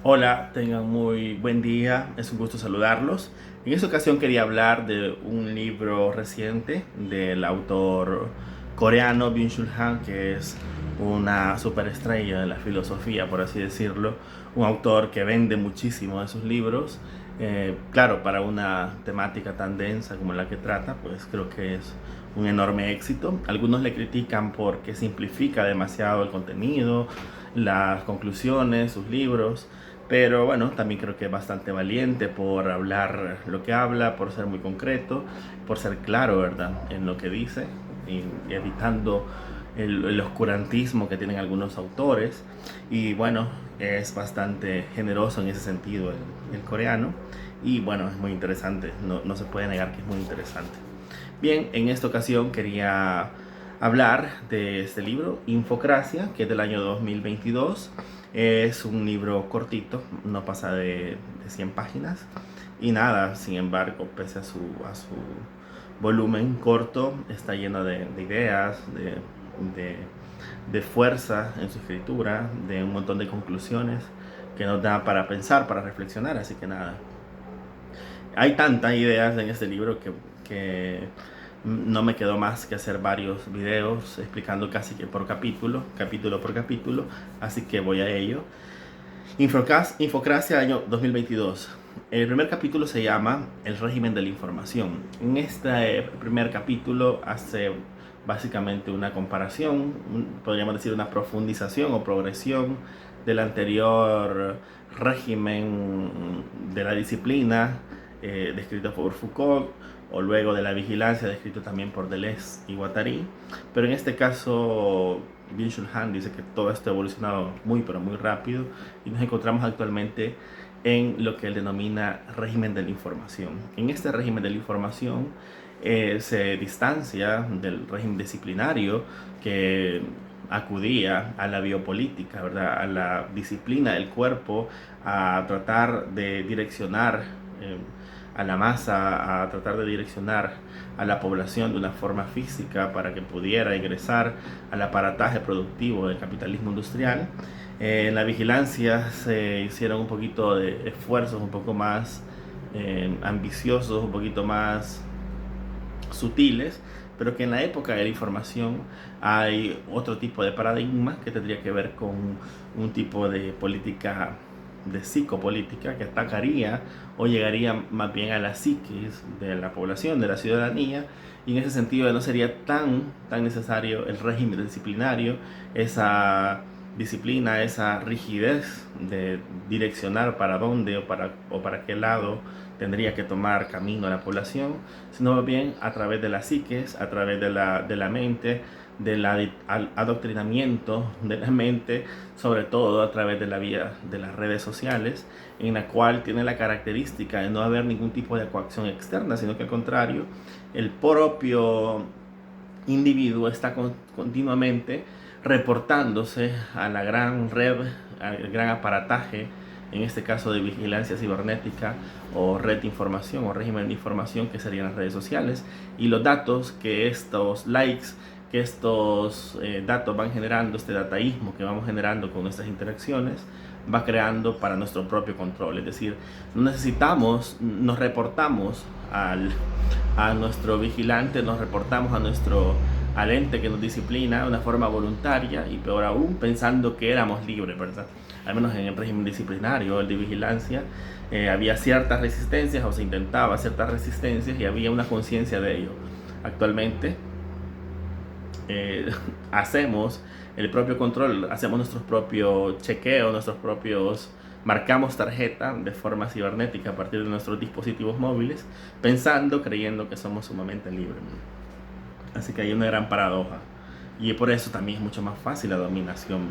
Hola, tengan muy buen día, es un gusto saludarlos. En esta ocasión quería hablar de un libro reciente del autor coreano Byung-Chul Han, que es una superestrella de la filosofía, por así decirlo, un autor que vende muchísimo de sus libros. Claro, para una temática tan densa como la que trata, pues creo que es un enorme éxito. Algunos le critican porque simplifica demasiado el contenido, las conclusiones, sus libros. Pero bueno, también creo que es bastante valiente por hablar lo que habla, por ser muy concreto, por ser claro, ¿verdad?, en lo que dice, y evitando el oscurantismo que tienen algunos autores. Y bueno, es bastante generoso en ese sentido el coreano. Y bueno, es muy interesante, no se puede negar que es muy interesante. Bien, en esta ocasión quería hablar de este libro, Infocracia, que es del año 2022. Es un libro cortito, no pasa de 100 páginas. Y nada, sin embargo, pese a su volumen corto, está lleno de ideas, de, de fuerza en su escritura, de un montón de conclusiones que nos da para pensar, para reflexionar. Así que nada, hay tantas ideas en este libro que no me quedó más que hacer varios videos explicando casi que por capítulo por capítulo, así que voy a ello. Infocracia año 2022. El primer capítulo se llama El régimen de la información. En este primer capítulo hace básicamente una comparación, podríamos decir una profundización o progresión del anterior régimen de la disciplina, descrito por Foucault, o luego de la vigilancia, descrito también por Deleuze y Guattari. Pero en este caso, Byung-Chul Han dice que todo esto ha evolucionado muy pero muy rápido y nos encontramos actualmente en lo que él denomina régimen de la información. En este régimen de la información se distancia del régimen disciplinario que acudía a la biopolítica, ¿verdad?, a la disciplina del cuerpo, a tratar de direccionar a la masa, a tratar de direccionar a la población de una forma física para que pudiera ingresar al aparataje productivo del capitalismo industrial. En la vigilancia se hicieron un poquito de esfuerzos un poco más ambiciosos, un poquito más sutiles, pero que en la época de la información hay otro tipo de paradigma que tendría que ver con un tipo de política, de psicopolítica, que atacaría o llegaría más bien a la psiquis de la población, de la ciudadanía, y en ese sentido no sería tan necesario el régimen disciplinario, esa disciplina, esa rigidez de direccionar para dónde o para qué lado tendría que tomar camino la población, sino bien a través de la psiques, a través de la mente, del adoctrinamiento de la mente, sobre todo a través de la vía de las redes sociales, en la cual tiene la característica de no haber ningún tipo de coacción externa, sino que al contrario, el propio individuo está continuamente reportándose a la gran red, al gran aparataje, en este caso de vigilancia cibernética o red de información o régimen de información, que serían las redes sociales, y los datos que estos likes, que estos datos van generando, este dataísmo que vamos generando con nuestras interacciones, va creando para nuestro propio control. Es decir, no necesitamos, nos reportamos a nuestro vigilante, nos reportamos al ente que nos disciplina de una forma voluntaria, y peor aún pensando que éramos libres, ¿verdad? Al menos en el régimen disciplinario, el de vigilancia, había ciertas resistencias, o se intentaba ciertas resistencias, y había una conciencia de ello. Actualmente hacemos el propio control, hacemos nuestros propios chequeos, marcamos tarjeta de forma cibernética a partir de nuestros dispositivos móviles, pensando, creyendo que somos sumamente libres. Así que hay una gran paradoja, y por eso también es mucho más fácil la dominación.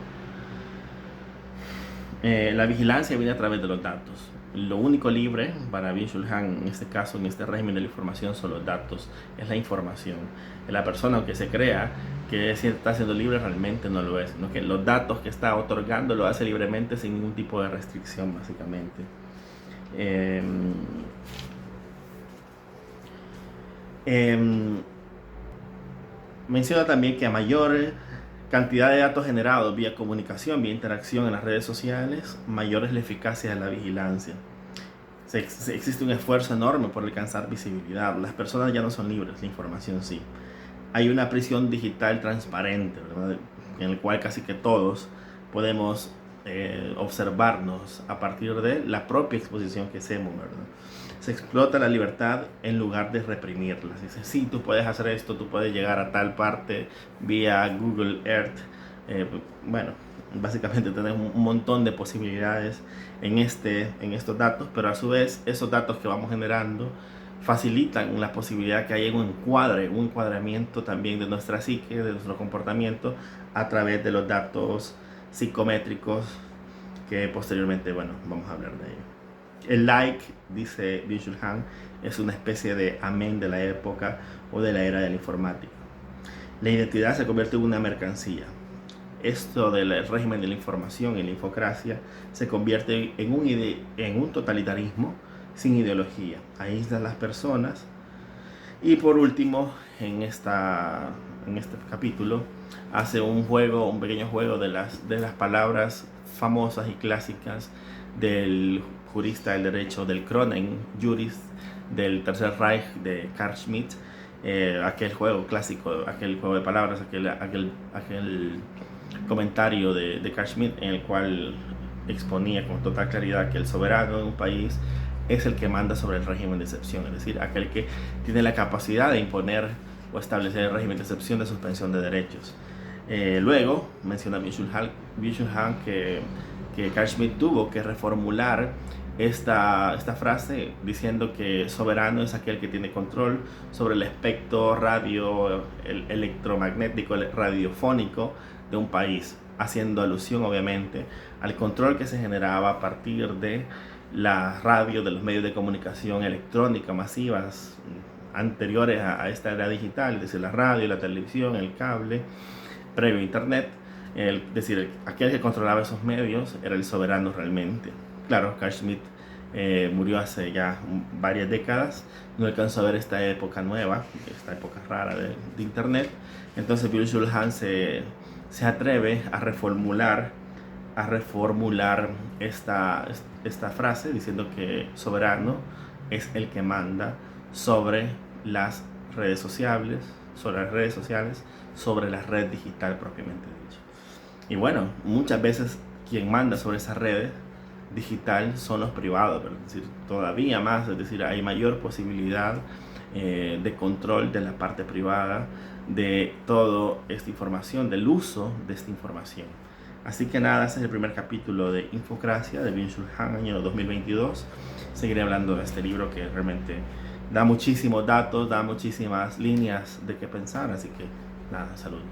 La vigilancia viene a través de los datos. Lo único libre para Byung-Chul Han, en este caso, en este régimen de la información, son los datos, es la información. La persona, aunque se crea que está siendo libre, realmente no lo es, sino que los datos que está otorgando lo hace libremente sin ningún tipo de restricción, básicamente. Eh, eh, Menciona también que a mayor cantidad de datos generados vía comunicación, vía interacción en las redes sociales, mayor es la eficacia de la vigilancia. Existe un esfuerzo enorme por alcanzar visibilidad. Las personas ya no son libres, la información sí. Hay una prisión digital transparente, ¿verdad?, en el cual casi que todos podemos observarnos a partir de la propia exposición que hacemos, ¿verdad? Se explota la libertad en lugar de reprimirla. Dice, sí, tú puedes hacer esto, tú puedes llegar a tal parte vía Google Earth. Bueno, básicamente tenemos un montón de posibilidades en estos datos, pero a su vez esos datos que vamos generando facilitan la posibilidad que haya un encuadramiento también de nuestra psique, de nuestro comportamiento a través de los datos psicométricos que posteriormente, bueno, vamos a hablar de ello. El like, dice Byung-Chul Han, es una especie de amén de la época o de la era de la informática. La identidad se convierte en una mercancía. Esto del régimen de la información y la infocracia se convierte en un totalitarismo sin ideología. Aísla a las personas. Y por último, en este capítulo, hace un pequeño juego de las palabras famosas y clásicas del jurista del derecho, del Kronen Jurist del Tercer Reich de Carl Schmitt. Aquel juego clásico, aquel juego de palabras, aquel comentario de Carl Schmitt en el cual exponía con total claridad que el soberano de un país es el que manda sobre el régimen de excepción, es decir, aquel que tiene la capacidad de imponer o establecer el régimen de excepción de suspensión de derechos. Luego menciona Byung-Chul Han que Carl Schmitt tuvo que reformular esta frase diciendo que soberano es aquel que tiene control sobre el espectro radio, el electromagnético, el radiofónico de un país, haciendo alusión obviamente al control que se generaba a partir de la radio, de los medios de comunicación electrónica masivas anteriores a esta era digital, es decir, la radio, la televisión, el cable, previo a internet. Es decir, aquel que controlaba esos medios era el soberano realmente. Claro, Carl Schmitt murió hace ya varias décadas, no alcanzó a ver esta época nueva, esta época rara de internet. Entonces Byung-Chul Han se atreve a reformular esta frase diciendo que soberano es el que manda sobre las redes sociales, sobre la red digital propiamente dicho. Y bueno, muchas veces quien manda sobre esas redes digital son los privados, pero es decir, todavía más, es decir, hay mayor posibilidad de control de la parte privada de toda esta información, del uso de esta información. Así que nada, ese es el primer capítulo de Infocracia de Byung-Chul Han, año 2022. Seguiré hablando de este libro que realmente da muchísimos datos, da muchísimas líneas de qué pensar, así que nada, saludos.